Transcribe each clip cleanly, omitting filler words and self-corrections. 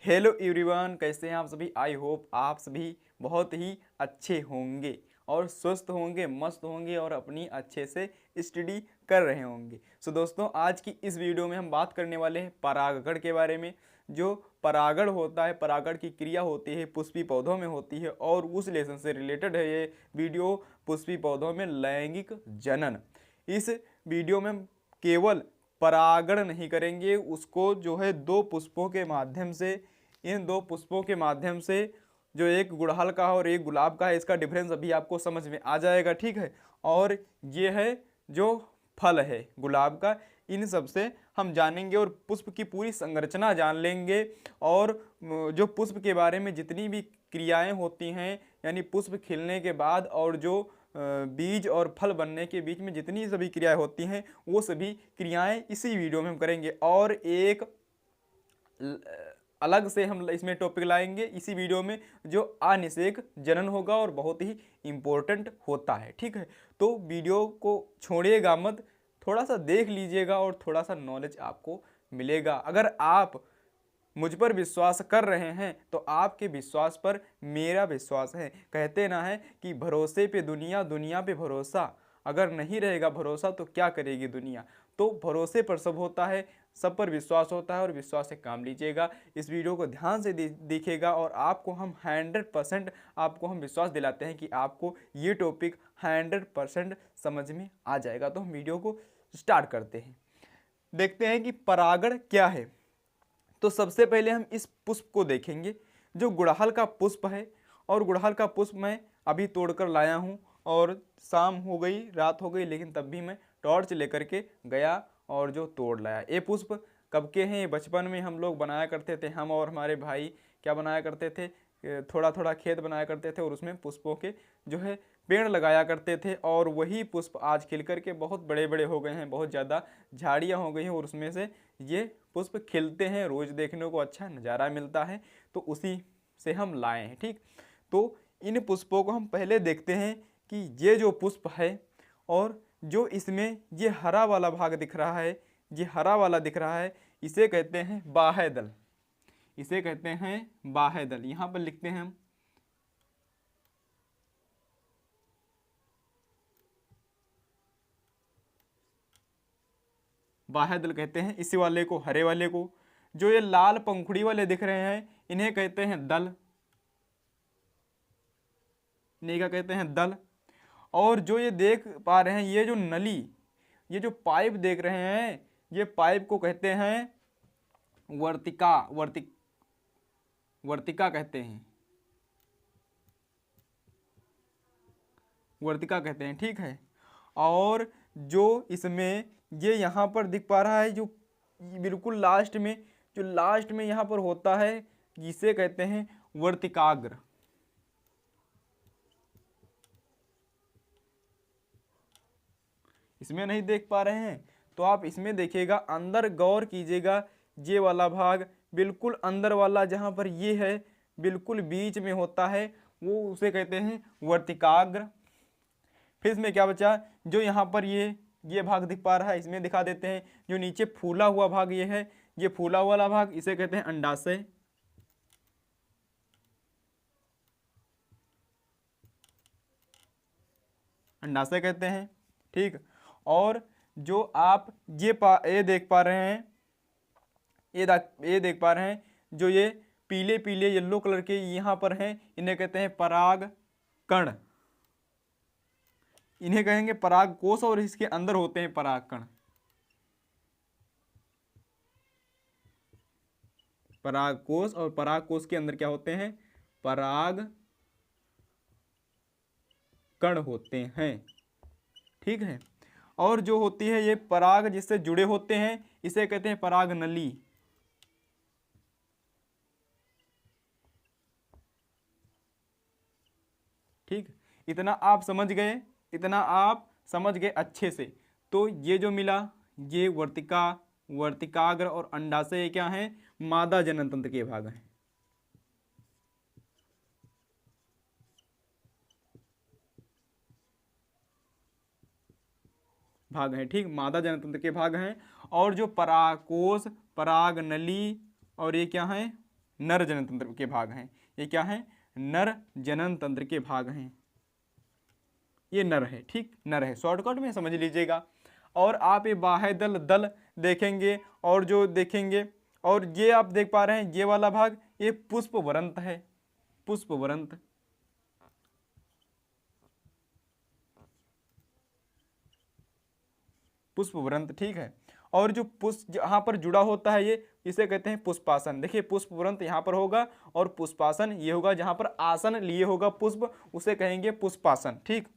Hello everyone, कैसे हैं आप सभी। आई होप आप सभी बहुत ही अच्छे होंगे और स्वस्थ होंगे, मस्त होंगे और अपनी अच्छे से स्टडी कर रहे होंगे। सो दोस्तों, आज की इस वीडियो में हम बात करने वाले हैं परागण के बारे में। जो परागण होता है, परागण की क्रिया होती है, पुष्पी पौधों में होती है और उस लेसन से रिलेटेड है ये वीडियो। पुष्पी पौधों में लैंगिक जनन। इस वीडियो में हम केवल परागण नहीं करेंगे, उसको जो है दो पुष्पों के माध्यम से, इन दो पुष्पों के माध्यम से, जो एक गुड़हल का है और एक गुलाब का है, इसका डिफरेंस अभी आपको समझ में आ जाएगा, ठीक है। और ये है जो फल है गुलाब का, इन सब से हम जानेंगे और पुष्प की पूरी संरचना जान लेंगे। और जो पुष्प के बारे में जितनी भी क्रियाएं होती हैं, यानी पुष्प खिलने के बाद और जो बीज और फल बनने के बीच में जितनी सभी क्रियाएं होती हैं, वो सभी क्रियाएं इसी वीडियो में हम करेंगे। और एक अलग से हम इसमें टॉपिक लाएंगे इसी वीडियो में, जो अनिषेक जनन होगा और बहुत ही इम्पोर्टेंट होता है, ठीक है। तो वीडियो को छोड़िएगा मत, थोड़ा सा देख लीजिएगा और थोड़ा सा नॉलेज आपको मिलेगा। अगर आप मुझ पर विश्वास कर रहे हैं तो आपके विश्वास पर मेरा विश्वास है। कहते ना है कि भरोसे पे दुनिया, दुनिया पे भरोसा। अगर नहीं रहेगा भरोसा तो क्या करेगी दुनिया। तो भरोसे पर सब होता है, सब पर विश्वास होता है और विश्वास से काम लीजिएगा। इस वीडियो को ध्यान से देखिएगा और आपको हम 100% आपको हम विश्वास दिलाते हैं कि आपको ये टॉपिक 100% समझ में आ जाएगा। तो हम वीडियो को स्टार्ट करते हैं, देखते हैं कि परागण क्या है। तो सबसे पहले हम इस पुष्प को देखेंगे, जो गुड़हल का पुष्प है। और गुड़हल का पुष्प मैं अभी तोड़कर लाया हूँ और शाम हो गई, रात हो गई, लेकिन तब भी मैं टॉर्च लेकर के गया और जो तोड़ लाया। ये पुष्प कब के हैं? ये बचपन में हम लोग बनाया करते थे, हम और हमारे भाई क्या बनाया करते थे, थोड़ा थोड़ा खेत बनाया करते थे और उसमें पुष्पों के जो है पेड़ लगाया करते थे। और वही पुष्प आज खिल करके बहुत बड़े बड़े हो गए हैं, बहुत ज़्यादा झाड़ियाँ हो गई हैं और उसमें से ये पुष्प खिलते हैं, रोज़ देखने को अच्छा नज़ारा मिलता है। तो उसी से हम लाए हैं, ठीक। तो इन पुष्पों को हम पहले देखते हैं कि ये जो पुष्प है, और जो इसमें ये हरा वाला भाग दिख रहा है, ये हरा वाला दिख रहा है, इसे कहते हैं बाह्य दल। इसे कहते हैं बाह्य दल। यहाँ पर लिखते हैं हम बाह्य दल कहते हैं इसी वाले को, हरे वाले को। जो ये लाल पंखुड़ी वाले दिख रहे हैं, इन्हें कहते हैं दल। इन्हें क्या कहते हैं? दल। और जो ये देख पा रहे हैं, ये जो नली, ये जो पाइप देख रहे हैं, ये पाइप को कहते हैं वर्तिका। वर्तिका कहते हैं, वर्तिका कहते हैं, ठीक है। और जो इसमें ये यहाँ पर दिख पा रहा है, जो बिल्कुल लास्ट में, जो लास्ट में यहाँ पर होता है, जिसे कहते हैं वर्तिकाग्र। इसमें नहीं देख पा रहे हैं तो आप इसमें देखिएगा, अंदर गौर कीजिएगा। ये वाला भाग बिल्कुल अंदर वाला, जहाँ पर ये है बिल्कुल बीच में होता है, वो उसे कहते हैं वर्तिकाग्र। फिर इसमें क्या बचा? जो यहाँ पर ये भाग दिख पा रहा है, इसमें दिखा देते हैं। जो नीचे फूला हुआ भाग ये है, ये फूला हुआ वाला भाग, इसे कहते हैं अंडाशय। अंडाशय कहते हैं, ठीक। और जो आप ये देख पा रहे हैं, ये देख पा रहे हैं, जो ये पीले पीले येलो कलर के यहाँ पर हैं, इन्हें कहते हैं पराग कण। इन्हें कहेंगे पराग कोश और इसके अंदर होते हैं पराग कण। पराग कोश, और पराग कोश के अंदर क्या होते हैं? पराग कण होते हैं, ठीक है। और जो होती है ये पराग जिससे जुड़े होते हैं, इसे कहते हैं पराग नली। ठीक, इतना आप समझ गए, इतना आप समझ गए अच्छे से। तो ये जो मिला, ये वर्तिका, वर्तिकाग्र और अंडाशय, ये क्या है? मादा जनन तंत्र के भाग हैं। भाग हैं, ठीक, मादा जनन तंत्र के भाग हैं। और जो परागकोश, पराग नली और ये क्या है? नर जनन तंत्र के भाग हैं। ये क्या हैं? नर जनन तंत्र के भाग हैं। ये नर है, ठीक, नर है, शॉर्टकट में समझ लीजिएगा। और आप ये बाह्य दल दल देखेंगे और जो देखेंगे, और ये आप देख पा रहे हैं ये वाला भाग, ये पुष्पवरंत है, पुष्पवरंत। पुष्पवरंत, ठीक है। और जो पुष्प जहाँ पर जुड़ा होता है ये, इसे कहते हैं पुष्पासन। देखिए पुष्पवरंत यहाँ पर होगा और पुष्पासन ये होगा, जहाँ पर आसन लिए होगा पुष्प, उसे कहेंगे पुष्पासन, ठीक।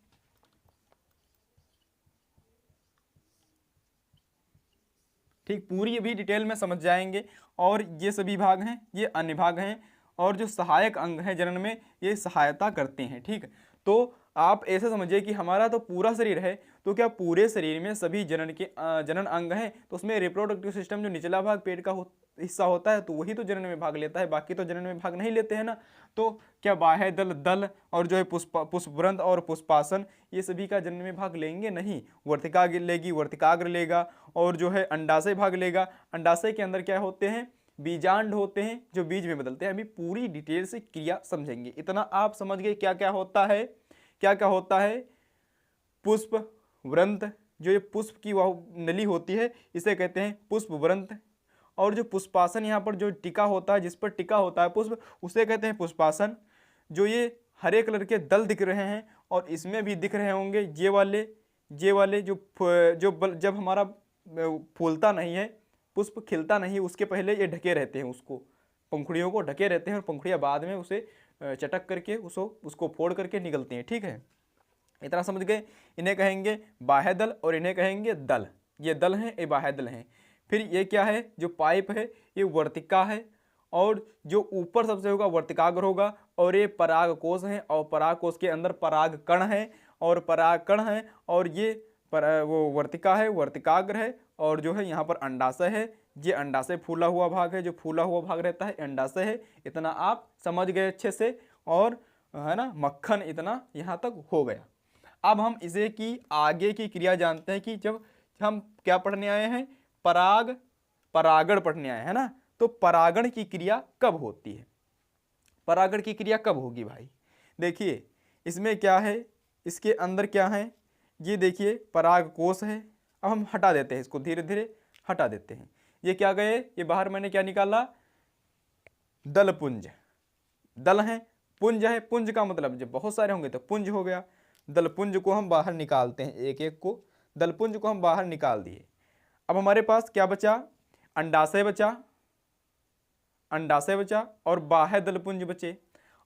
ठीक, पूरी अभी डिटेल में समझ जाएंगे। और ये सभी भाग हैं, ये अन्य भाग हैं, और जो सहायक अंग हैं जनन में, ये सहायता करते हैं, ठीक। तो आप ऐसे समझिए कि हमारा तो पूरा शरीर है, तो क्या पूरे शरीर में सभी जनन के जनन अंग हैं, तो उसमें रिप्रोडक्टिव सिस्टम जो निचला भाग पेट का हिस्सा होता है, तो वही तो जनन में भाग लेता है, बाकी तो जनन में भाग नहीं लेते हैं ना। तो क्या बाह्य दल दल और जो है पुष्पवरंत और पुष्पासन, ये सभी का जनन में भाग लेंगे? नहीं। वर्तिका लेगी, वर्तिकाग्र लेगा, और जो है अंडाशय भाग लेगा। अंडाशय के अंदर क्या होते हैं? बीजांड होते हैं, जो बीज में बदलते हैं। अभी पूरी डिटेल से क्रिया समझेंगे। इतना आप समझ गए क्या क्या होता है, क्या क्या होता है? पुष्प व्रंत, जो ये पुष्प की वह नली होती है, इसे कहते हैं पुष्प व्रंत। और जो पुष्पासन यहाँ पर जो टिका होता है, जिस पर टिका होता है पुष्प, उसे कहते हैं पुष्पासन। जो ये हरे कलर के दल दिख रहे हैं, और इसमें भी दिख रहे होंगे ये वाले जो जब हमारा फूलता नहीं है, पुष्प खिलता नहीं, उसके पहले ये ढके रहते हैं, उसको पंखुड़ियों को ढके रहते हैं, और पंखुड़ियाँ बाद में उसे चटक करके उसको फोड़ करके निकलती हैं, ठीक है। इतना समझ गए। इन्हें कहेंगे बाह्य दल और इन्हें कहेंगे दल। ये दल हैं, ये बाह्य दल हैं। फिर ये क्या है? जो पाइप है ये वर्तिका है, और जो ऊपर सबसे होगा वर्तिकाग्र होगा, और ये पराग कोश है, और पराग कोश के अंदर पराग कण है, और पराग कण है, और ये वो वर्तिका है, वर्तिकाग्र है, और जो है यहाँ पर अंडाशय है। ये अंडाशय फूला हुआ भाग है, जो फूला हुआ भाग रहता है अंडाशय है। इतना आप समझ गए अच्छे से, और है ना, मक्खन इतना यहाँ तक हो गया। अब हम इसे की आगे की क्रिया जानते हैं कि जब हम क्या पढ़ने आए हैं? परागण पढ़ने आए हैं ना। तो परागण की क्रिया कब होती है? परागण की क्रिया कब होगी भाई? देखिए इसमें क्या है, इसके अंदर क्या है, ये देखिए पराग कोश है। अब हम हटा देते हैं इसको, धीरे धीरे हटा देते हैं। ये क्या गए, ये बाहर मैंने क्या निकाला? दलपुंज। दल है, पुंज है, पुंज का मतलब जब बहुत सारे होंगे तो पुंज हो गया। दलपुंज को हम बाहर निकालते हैं, एक एक को, दलपुंज को हम बाहर निकाल दिए। अब हमारे पास क्या बचा? अंडाशय बचा, अंडाशय बचा, और बाह्य दलपुंज बचे।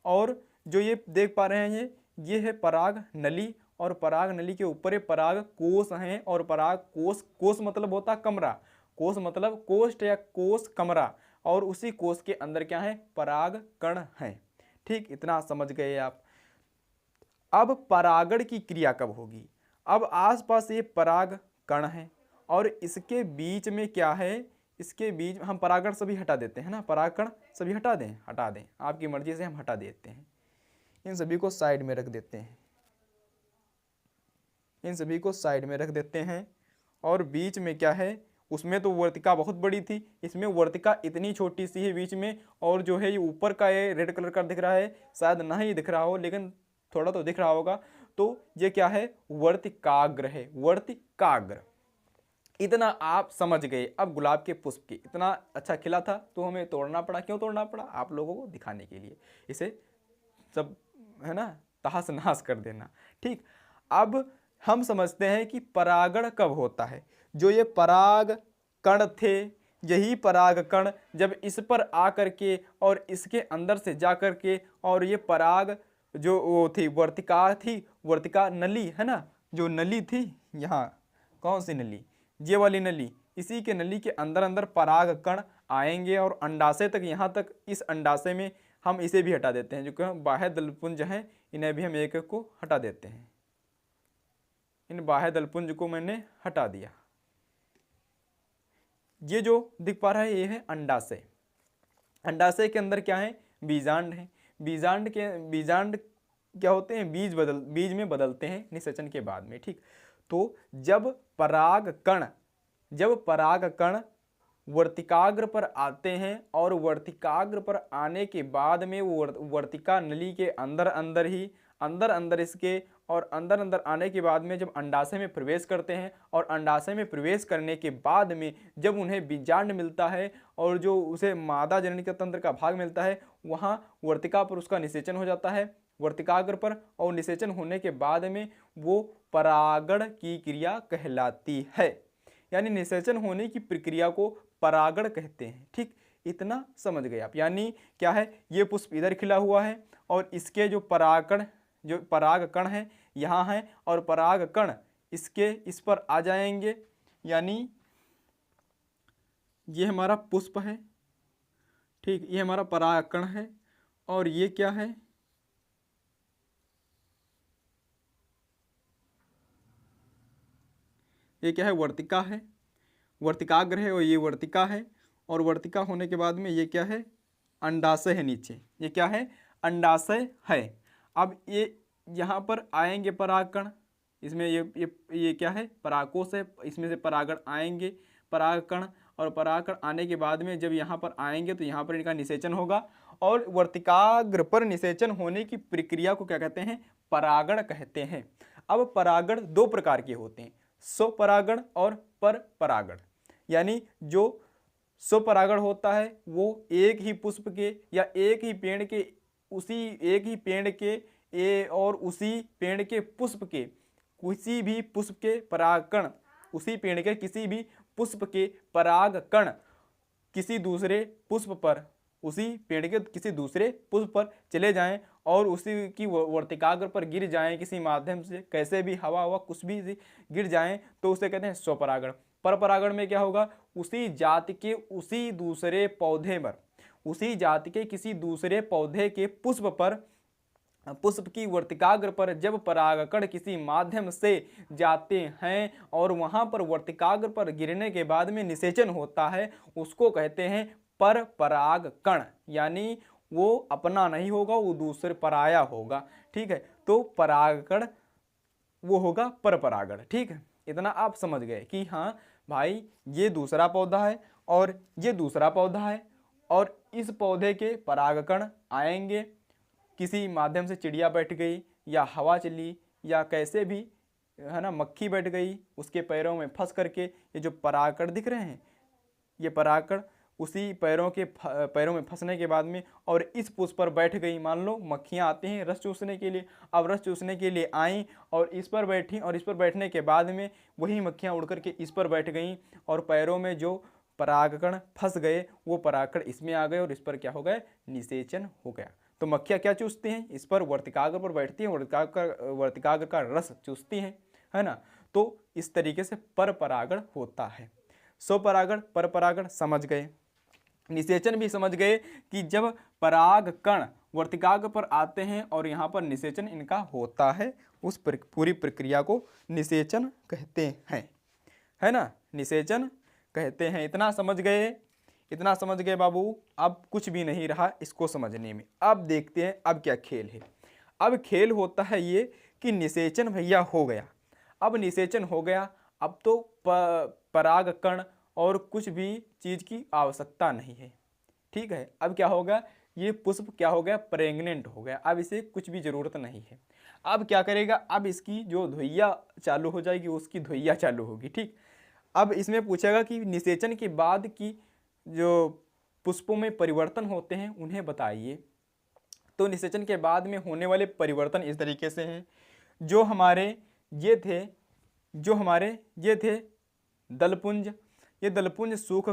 और जो ये देख पा रहे हैं ये है पराग नली, और पराग नली के ऊपर ये पराग कोश हैं, और पराग कोश, कोश मतलब होता कमरा, कोश मतलब कोष्ठ या कोश कमरा, और उसी कोश के अंदर क्या है? पराग कण है, ठीक। इतना समझ गए आप। अब परागण की क्रिया कब होगी? अब आसपास ये पराग कण है, और इसके बीच में क्या है? इसके बीच हम परागण सभी हटा देते हैं ना, परागकण सभी हटा दें, हटा दें, आपकी मर्जी से हम हटा देते हैं। इन सभी को साइड में रख देते हैं, इन सभी को साइड में रख देते हैं। और बीच में क्या है? उसमें तो वर्तिका बहुत बड़ी थी, इसमें वर्तिका इतनी छोटी सी है बीच में। और जो है ये ऊपर का ये रेड कलर का दिख रहा है, शायद ना ही दिख रहा हो, लेकिन थोड़ा तो दिख रहा होगा। तो ये क्या है? वर्तिकाग्र है, वर्तिकाग्र। इतना आप समझ गए। अब गुलाब के पुष्प की इतना अच्छा खिला था, तो हमें तोड़ना पड़ा। क्यों तोड़ना पड़ा? आप लोगों को दिखाने के लिए, इसे सब है ना तहस नहस कर देना, ठीक। अब हम समझते हैं कि परागण कब होता है। जो ये पराग कण थे, यही पराग कण जब इस पर आकर के और इसके अंदर से जा कर के, और ये पराग जो वो थी वर्तिका थी, वर्तिका नली है ना, जो नली थी यहाँ, कौन सी नली? ये वाली नली। इसी के नली के अंदर अंदर पराग कण आएंगे, और अंडाशय तक, यहाँ तक इस अंडाशय में हम इसे भी हटा देते हैं, जो कि बाह्य दलपुंज हैं, इन्हें भी हम एक एक को हटा देते हैं। इन बाह्य दलपुंज को मैंने हटा दिया। ये जो दिख पा रहा है ये है अंडाशय। अंडाशय के अंदर क्या है? बीजांड है। बीजांड क्या होते हैं? बीज में बदलते हैं निषेचन के बाद में, ठीक। तो जब पराग कण वर्तिकाग्र पर आते हैं और वर्तिकाग्र पर आने के बाद में वो वर्तिका नली के अंदर अंदर इसके और अंदर अंदर आने के बाद में जब अंडाशय में प्रवेश करते हैं और अंडाशय में प्रवेश करने के बाद में जब उन्हें बीजांड मिलता है और जो उसे मादा जननिका तंत्र का भाग मिलता है, वहाँ वर्तिका पर उसका निषेचन हो जाता है वर्तिकाग्र पर, और निषेचन होने के बाद में वो परागण की क्रिया कहलाती है। यानी निषेचन होने की प्रक्रिया को परागण कहते हैं। ठीक, इतना समझ गए आप। यानी क्या है, ये पुष्प इधर खिला हुआ है और इसके जो पराग कण है यहाँ है और पराग कण इस पर आ जाएंगे। यानी ये हमारा पुष्प है, ठीक, ये हमारा पराग कण है और ये क्या है, ये क्या है, वर्तिका है, वर्तिकाग्र है और ये वर्तिका है। और वर्तिका होने के बाद में ये क्या है, अंडाशय है नीचे, ये क्या है, अंडाशय है। अब ये यहाँ पर आएंगे परागकण, इसमें ये क्या है, परागकोश है, इसमें से परागण आएंगे परागकण, और परागकण आने के बाद में जब यहाँ पर आएंगे तो यहाँ पर इनका निषेचन होगा। और वर्तिकाग्र पर निषेचन होने की प्रक्रिया को क्या कहते हैं, परागण कहते हैं। अब परागण दो प्रकार के होते हैं, स्वपरागण और परपरागण। यानी जो स्वपरागण होता है वो एक ही पुष्प के या एक ही पेड़ के उसी पेड़ के पुष्प के किसी भी पुष्प के परागकण, उसी पेड़ के किसी भी पुष्प के परागकण किसी दूसरे पुष्प पर, उसी पेड़ के किसी दूसरे पुष्प पर चले जाएं और उसी की वर्तिकाग्र पर गिर जाएं किसी माध्यम से, कैसे भी हवा कुछ भी गिर जाएं, तो उसे कहते हैं स्वपरागण। परपरागण में क्या होगा, उसी जाति के उसी दूसरे पौधे पर, उसी जाति के किसी दूसरे पौधे के पुष्प की वर्तिकाग्र पर जब परागकण किसी माध्यम से जाते हैं और वहां पर वर्तिकाग्र पर गिरने के बाद में निषेचन होता है, उसको कहते हैं परपरागकण। यानी वो अपना नहीं होगा, वो दूसरे पराया होगा। ठीक है, तो परागकण वो होगा परपरागण। ठीक है, इतना आप समझ गए कि हाँ भाई ये दूसरा पौधा है और ये दूसरा पौधा है और इस पौधे के परागकण आएंगे, किसी माध्यम से चिड़िया बैठ गई या हवा चली या कैसे भी है ना, मक्खी बैठ गई उसके पैरों में फंस करके, ये जो परागकण दिख रहे हैं ये परागकण उसी पैरों में फंसने के बाद में और इस पुष्प पर बैठ गई। मान लो मक्खियाँ आती हैं रस चूसने के लिए, अब रस चूसने के लिए आईं और इस पर बैठी और इस पर बैठने के बाद में वही मक्खियाँ उड़ करके इस पर बैठ गईं और पैरों में जो परागकण फंस गए वो परागकण इसमें आ गए और इस पर क्या हो गया, निषेचन हो गया। तो मक्खियाँ क्या चूसती हैं, इस पर वर्तिकाग्र पर बैठती हैं, वर्तिकाग्र का रस चूसती हैं, है ना। तो इस तरीके से परपरागण होता है। स्वपरागण परपरागण समझ गए। निषेचन भी समझ गए कि जब परागकण वर्तिकाग्र पर आते हैं और यहाँ पर निषेचन इनका होता है, उस पूरी प्रक्रिया को निषेचन कहते हैं, है ना, निषेचन कहते हैं। इतना समझ गए बाबू। अब कुछ भी नहीं रहा इसको समझने में। अब देखते हैं अब क्या खेल है। अब खेल होता है ये कि निषेचन भैया हो गया, अब निषेचन हो गया, अब तो परागकण और कुछ भी चीज़ की आवश्यकता नहीं है। ठीक है, अब क्या होगा, ये पुष्प क्या हो गया, प्रेग्नेंट हो गया, अब इसे कुछ भी ज़रूरत नहीं है। अब क्या करेगा, अब इसकी जो धुइया चालू हो जाएगी, उसकी धुइया चालू होगी। ठीक, अब इसमें पूछेगा कि निषेचन के बाद की जो पुष्पों में परिवर्तन होते हैं उन्हें बताइए। तो निषेचन के बाद में होने वाले परिवर्तन इस तरीके से हैं, जो हमारे ये थे दलपुंज, ये दलपुंज सूख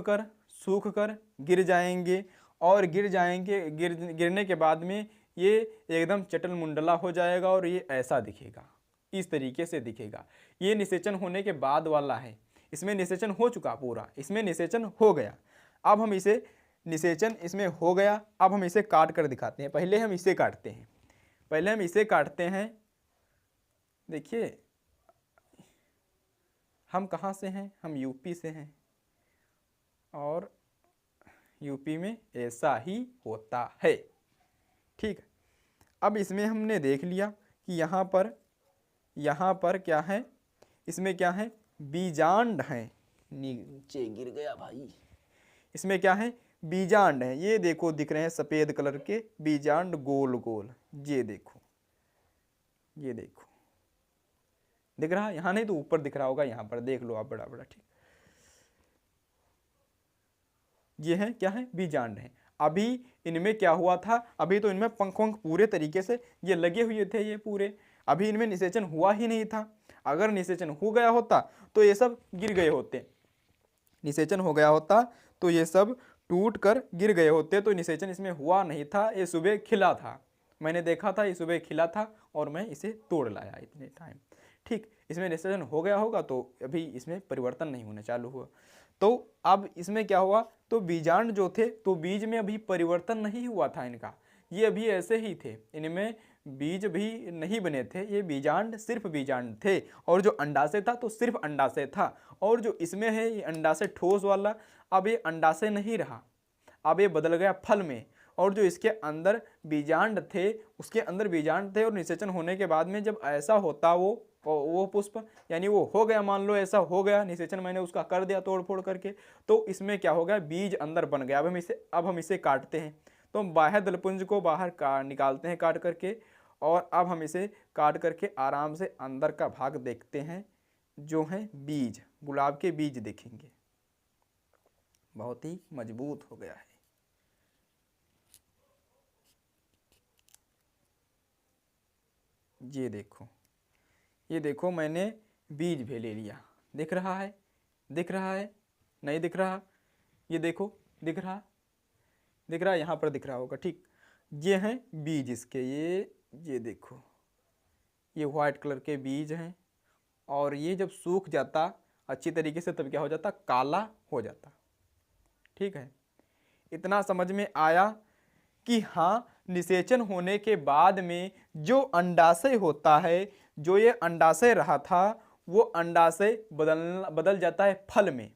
कर गिर जाएंगे और गिरने के बाद में ये एकदम चटल मुंडला हो जाएगा और ये ऐसा दिखेगा, इस तरीके से दिखेगा। ये निषेचन होने के बाद वाला है, इसमें निषेचन हो चुका पूरा, इसमें निषेचन हो गया। अब हम इसे निषेचन इसमें हो गया, अब हम इसे काट कर दिखाते हैं। पहले हम इसे काटते हैं। देखिए हम कहाँ से हैं, हम यूपी से हैं और यूपी में ऐसा ही होता है। ठीक, अब इसमें हमने देख लिया कि यहाँ पर क्या है, इसमें क्या है, बीजांड है, नीचे गिर गया भाई, इसमें क्या है, बीजांड है। ये देखो दिख रहे हैं सफेद कलर के बीजांड गोल गोल, ये देखो, ये देखो दिख रहा है, यहाँ नहीं तो ऊपर दिख रहा होगा, यहाँ पर देख लो आप बड़ा बड़ा, ठीक। ये है क्या है, बीजांड है। अभी इनमें क्या हुआ था, अभी तो इनमें पंख वंख पूरे तरीके से ये लगे हुए थे ये पूरे, अभी इनमें निषेचन हुआ ही नहीं था। अगर निषेचन हो गया होता तो ये सब गिर गए होते, निषेचन हो गया होता तो ये सब टूट कर गिर गए होते। तो निषेचन इसमें हुआ नहीं था, ये सुबह खिला था, मैंने देखा था ये सुबह खिला था और मैं इसे तोड़ लाया इतने टाइम, ठीक। इसमें निषेचन हो गया होगा तो अभी इसमें परिवर्तन नहीं होने चालू हुआ। तो अब इसमें क्या हुआ, तो बीजांड जो थे तो बीज में अभी परिवर्तन नहीं हुआ था इनका, ये अभी ऐसे ही थे, इनमें बीज भी नहीं बने थे, ये बीजांड सिर्फ बीजांड थे। और जो अंडाशय था तो सिर्फ अंडाशय था। और जो इसमें है ये अंडाशय ठोस वाला, अब ये अंडाशय नहीं रहा, अब ये बदल गया फल में। और जो इसके अंदर बीजांड थे, उसके अंदर बीजांड थे और निषेचन होने के बाद में जब ऐसा होता वो पुष्प, यानी वो हो गया, मान लो ऐसा हो गया निषेचन, मैंने उसका कर दिया तोड़ फोड़ करके, तो इसमें क्या हो गया, बीज अंदर बन गया। अब हम इसे काटते हैं, तो हम बाह्य दलपुंज को बाहर निकालते हैं काट करके, और अब हम इसे काट करके आराम से अंदर का भाग देखते हैं, जो है बीज, गुलाब के बीज देखेंगे, बहुत ही मजबूत हो गया है। ये देखो मैंने बीज भी ले लिया, दिख रहा है, दिख रहा है, नहीं दिख रहा, ये देखो दिख रहा, दिख रहा है, यहाँ पर दिख रहा होगा, ठीक। ये हैं बीज इसके, ये देखो, ये व्हाइट कलर के बीज हैं। और ये जब सूख जाता अच्छी तरीके से तब क्या हो जाता, काला हो जाता, ठीक है। इतना समझ में आया कि हाँ, निषेचन होने के बाद में जो अंडाशय होता है, जो ये अंडाशय रहा था, वो अंडाशय बदल जाता है फल में,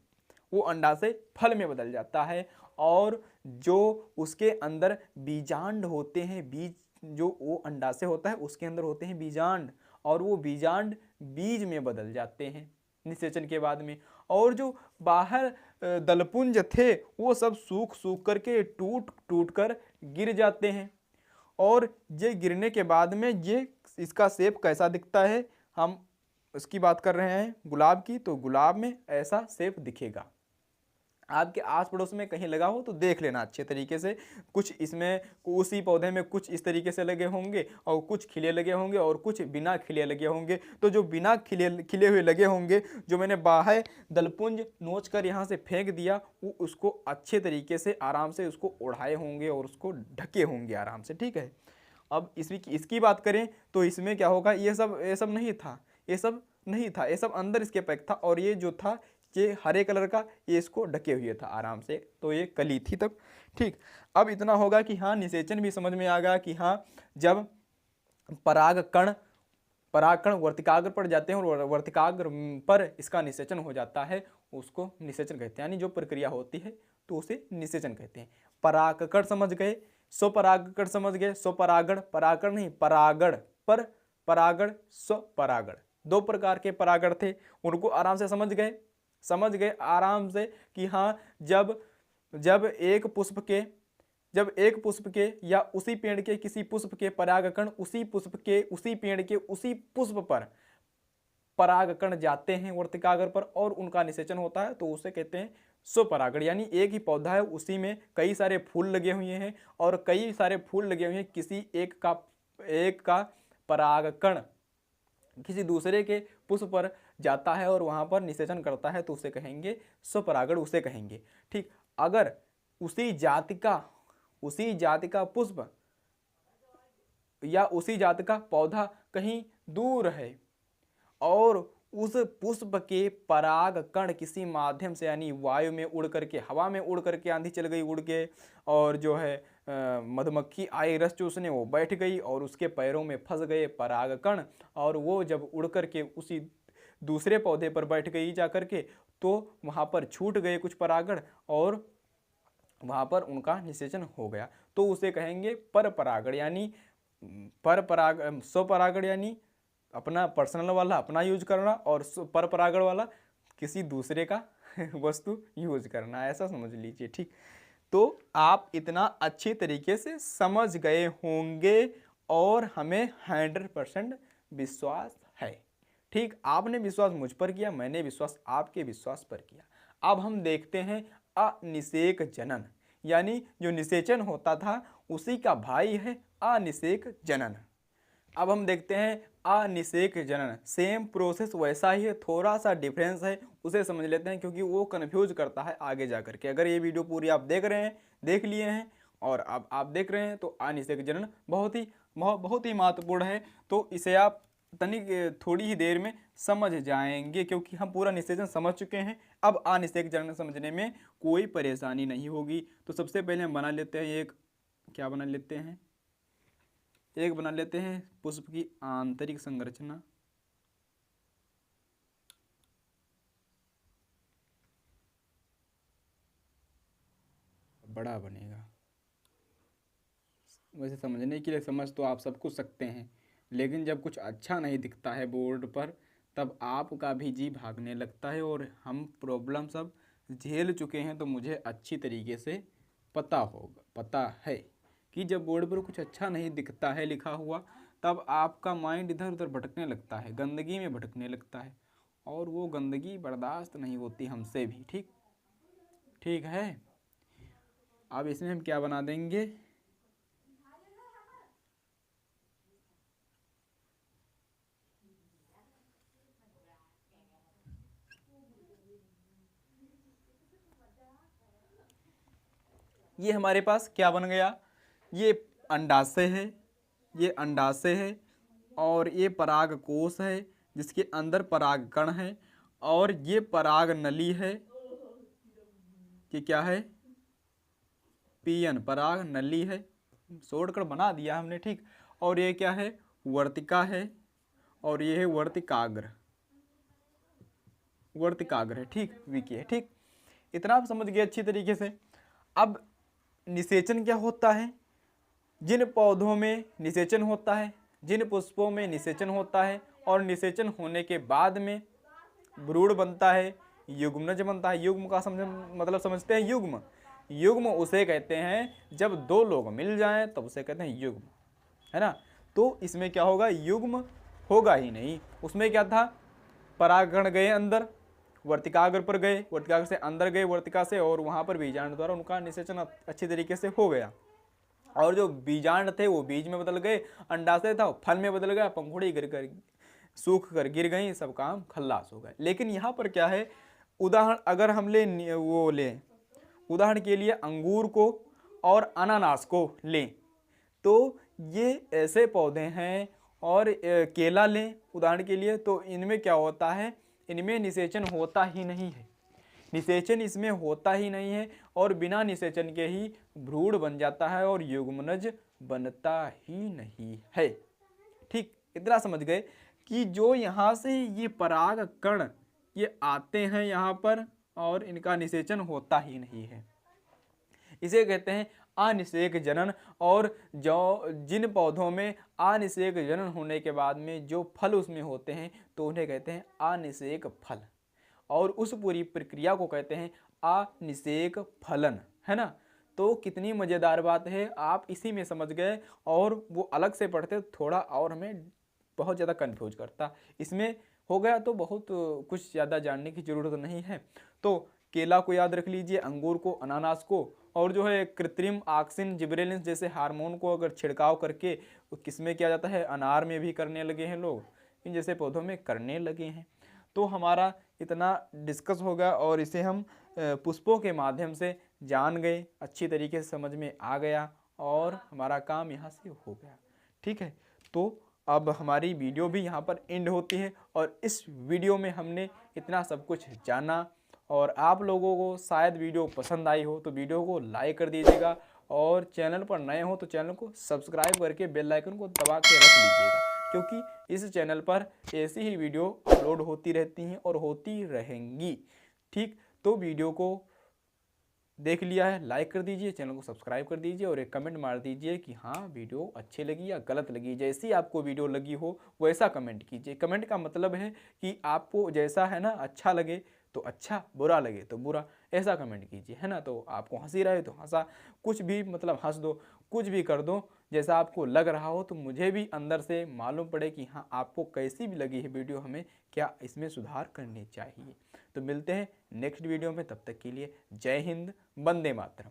वो अंडाशय फल में बदल जाता है। और जो उसके अंदर बीजांड होते हैं, बीज, जो वो अंडाशय होता है उसके अंदर होते हैं बीजांड, और वो बीजांड बीज में बदल जाते हैं निषेचन के बाद में। और जो बाहर दलपुंज थे वो सब सूख करके टूट कर गिर जाते हैं। और ये गिरने के बाद में ये इसका शेप कैसा दिखता है, हम उसकी बात कर रहे हैं गुलाब की, तो गुलाब में ऐसा शेप दिखेगा। आपके आस पड़ोस में कहीं लगा हो तो देख लेना अच्छे तरीके से, कुछ इसमें उसी पौधे में कुछ इस तरीके से लगे होंगे और कुछ खिले लगे होंगे और कुछ बिना खिले लगे होंगे। तो जो बिना खिले हुए लगे होंगे, जो मैंने बाह्य दलपुंज नोच कर यहाँ से फेंक दिया, वो उसको अच्छे तरीके से आराम से उसको ओढ़ाए होंगे और उसको ढके होंगे आराम से, ठीक है। अब इसकी बात करें तो इसमें क्या होगा, ये सब नहीं था, ये सब नहीं था, ये सब अंदर इसके पैक था। और ये जो था ये हरे कलर का, ये इसको ढके हुए था आराम से, तो ये कली थी तब, ठीक। अब इतना होगा कि हाँ, निषेचन भी समझ में आ गया कि हाँ, जब परागकण वर्तिकाग्र पर जाते हैं और वर्तिकाग्र पर इसका निषेचन हो जाता है, उसको निषेचन कहते हैं, यानी जो प्रक्रिया होती है तो उसे निषेचन कहते हैं। परागकण समझ गए, स्वपरागकण समझ गए, स्वपरागण, परागण नहीं परागण, पर परागण, स्वपरागण, दो प्रकार के परागण थे, उनको आराम से समझ गए आराम से कि हाँ, जब एक पुष्प के या उसी पेड़ के किसी पुष्प के परागकण उसी पेड़ के उसी पुष्प पर परागकण जाते हैं वर्तिकाग्र पर और उनका निषेचन होता है, तो उसे कहते हैं स्वपरागण। यानी एक ही पौधा है, उसी में कई सारे फूल लगे हुए हैं और कई सारे फूल लगे हुए हैं, किसी एक का परागकण किसी दूसरे के पुष्प पर जाता है और वहां पर निषेचन करता है, तो उसे कहेंगे स्वपरागण, उसे कहेंगे, ठीक। अगर उसी जाति का पुष्प या उसी जाति का पौधा कहीं दूर है और उस पुष्प के पराग कण किसी माध्यम से, यानी वायु में उड़ करके, हवा में उड़ करके, आंधी चल गई उड़ के, और जो है मधुमक्खी आई रस चूसने, वो बैठ गई और उसके पैरों में फंस गए पराग कण, और वो जब उड़ करके उसी दूसरे पौधे पर बैठ गई जा करके, तो वहाँ पर छूट गए कुछ परागण और वहाँ पर उनका निषेचन हो गया, तो उसे कहेंगे परपरागण। यानी स्वपरागण यानी अपना पर्सनल वाला अपना यूज करना, और परपरागण वाला किसी दूसरे का वस्तु यूज करना, ऐसा समझ लीजिए। ठीक, तो आप इतना अच्छी तरीके से समझ गए होंगे और हमें 100% विश्वास है। ठीक, आपने विश्वास मुझ पर किया, मैंने विश्वास आपके विश्वास पर किया। अब हम देखते हैं अनिषेक जनन, यानी जो निषेचन होता था उसी का भाई है अनिषेक जनन। अब हम देखते हैं अनिषेक जनन, सेम प्रोसेस वैसा ही है, थोड़ा सा डिफरेंस है, उसे समझ लेते हैं क्योंकि वो कन्फ्यूज करता है आगे जा करके। अगर ये वीडियो पूरी आप देख रहे हैं, देख लिए हैं और अब आप देख रहे हैं तो अनिषेक जनन बहुत ही महत्वपूर्ण है। तो इसे आप थोड़ी ही देर में समझ जाएंगे क्योंकि हम पूरा निषेचन समझ चुके हैं। अब अनिषेक जनन समझने में कोई परेशानी नहीं होगी। तो सबसे पहले हम बना लेते हैं एक, क्या बना लेते हैं, एक बना लेते हैं पुष्प की आंतरिक संरचना। बड़ा बनेगा, वैसे समझने के लिए समझ तो आप सब कुछ सकते हैं, लेकिन जब कुछ अच्छा नहीं दिखता है बोर्ड पर तब आपका भी जी भागने लगता है। और हम प्रॉब्लम सब झेल चुके हैं तो मुझे अच्छी तरीके से पता है कि जब बोर्ड पर कुछ अच्छा नहीं दिखता है लिखा हुआ तब आपका माइंड इधर उधर भटकने लगता है, गंदगी में भटकने लगता है, और वो गंदगी बर्दाश्त नहीं होती हमसे भी। ठीक, ठीक है। अब इसमें हम क्या बना देंगे, ये हमारे पास क्या बन गया, ये अंडाशय है, ये अंडाशय है और ये परागकोश है जिसके अंदर परागकण है, और ये पराग नली है, कि क्या है, पीयन पराग नली है, शॉर्टकट बना दिया हमने। ठीक, और ये क्या है, वर्तिका है, और ये है वर्तिकाग्र, वर्तिकाग्र है। ठीक, विकी है। ठीक, इतना आप समझ गए अच्छी तरीके से। अब निषेचन क्या होता है, जिन पौधों में निषेचन होता है, जिन पुष्पों में निषेचन होता है और निषेचन होने के बाद में भ्रूण बनता है, युग्मनज बनता है। युग्म का मतलब समझते हैं, युग्म, युग्म उसे कहते हैं जब दो लोग मिल जाएं तब उसे कहते हैं युग्म, है ना। तो इसमें क्या होगा, युग्म होगा ही नहीं। उसमें क्या था, परागकण गए अंदर, वर्तिकाग्र पर गए, वर्तिकाग्र से अंदर गए वर्तिका से, और वहां पर बीजांड द्वारा उनका निषेचन अच्छी तरीके से हो गया। और जो बीजांड थे वो बीज में बदल गए, अंडाशय था फल में बदल गया, पंखुड़ी गिर कर सूख कर गिर गई, सब काम खल्लास हो गए। लेकिन यहाँ पर क्या है, उदाहरण अगर हम लें उदाहरण के लिए अंगूर को और अनानास को लें तो ये ऐसे पौधे हैं, और केला लें उदाहरण के लिए, तो इनमें क्या होता है, इनमें निषेचन होता ही नहीं है, निषेचन इसमें होता ही नहीं है, और बिना निषेचन के ही भ्रूण बन जाता है और युग्मनज बनता ही नहीं है। ठीक, इतना समझ गए कि जो यहाँ से ये पराग कण ये आते हैं यहाँ पर और इनका निषेचन होता ही नहीं है, इसे कहते हैं अनिषेक जनन। और जो जिन पौधों में अनिषेक जनन होने के बाद में जो फल उसमें होते हैं तो उन्हें कहते हैं अनिषेक फल, और उस पूरी प्रक्रिया को कहते हैं अनिषेक फलन, है ना। तो कितनी मज़ेदार बात है, आप इसी में समझ गए, और वो अलग से पढ़ते थोड़ा और हमें बहुत ज़्यादा कन्फ्यूज करता, इसमें हो गया तो बहुत कुछ ज़्यादा जानने की ज़रूरत नहीं है। तो केला को याद रख लीजिए, अंगूर को, अनानास को, और जो है कृत्रिम ऑक्सिन जिबरेलिन जैसे हार्मोन को अगर छिड़काव करके किस में किया जाता है, अनार में भी करने लगे हैं लोग, इन जैसे पौधों में करने लगे हैं। तो हमारा इतना डिस्कस होगा और इसे हम पुष्पों के माध्यम से जान गए, अच्छी तरीके से समझ में आ गया और हमारा काम यहाँ से हो गया। ठीक है, तो अब हमारी वीडियो भी यहाँ पर एंड होती है, और इस वीडियो में हमने इतना सब कुछ जाना, और आप लोगों को शायद वीडियो पसंद आई हो तो वीडियो को लाइक कर दीजिएगा, और चैनल पर नए हो तो चैनल को सब्सक्राइब करके बेल आइकन को दबा के रख लीजिएगा, क्योंकि इस चैनल पर ऐसी ही वीडियो अपलोड होती रहती हैं और होती रहेंगी। ठीक, तो वीडियो को देख लिया है, लाइक कर दीजिए, चैनल को सब्सक्राइब कर दीजिए, और एक कमेंट मार दीजिए कि हाँ वीडियो अच्छी लगी या गलत लगी। जैसी आपको वीडियो लगी हो वैसा कमेंट कीजिए। कमेंट का मतलब है कि आपको जैसा है ना अच्छा लगे तो अच्छा, बुरा लगे तो बुरा, ऐसा कमेंट कीजिए, है ना। तो आपको हंसी रहे तो हंसा, कुछ भी मतलब हंस दो, कुछ भी कर दो जैसा आपको लग रहा हो, तो मुझे भी अंदर से मालूम पड़े कि हाँ आपको कैसी भी लगी है वीडियो, हमें क्या इसमें सुधार करने चाहिए। तो मिलते हैं नेक्स्ट वीडियो में, तब तक के लिए जय हिंद, वंदे मातरम।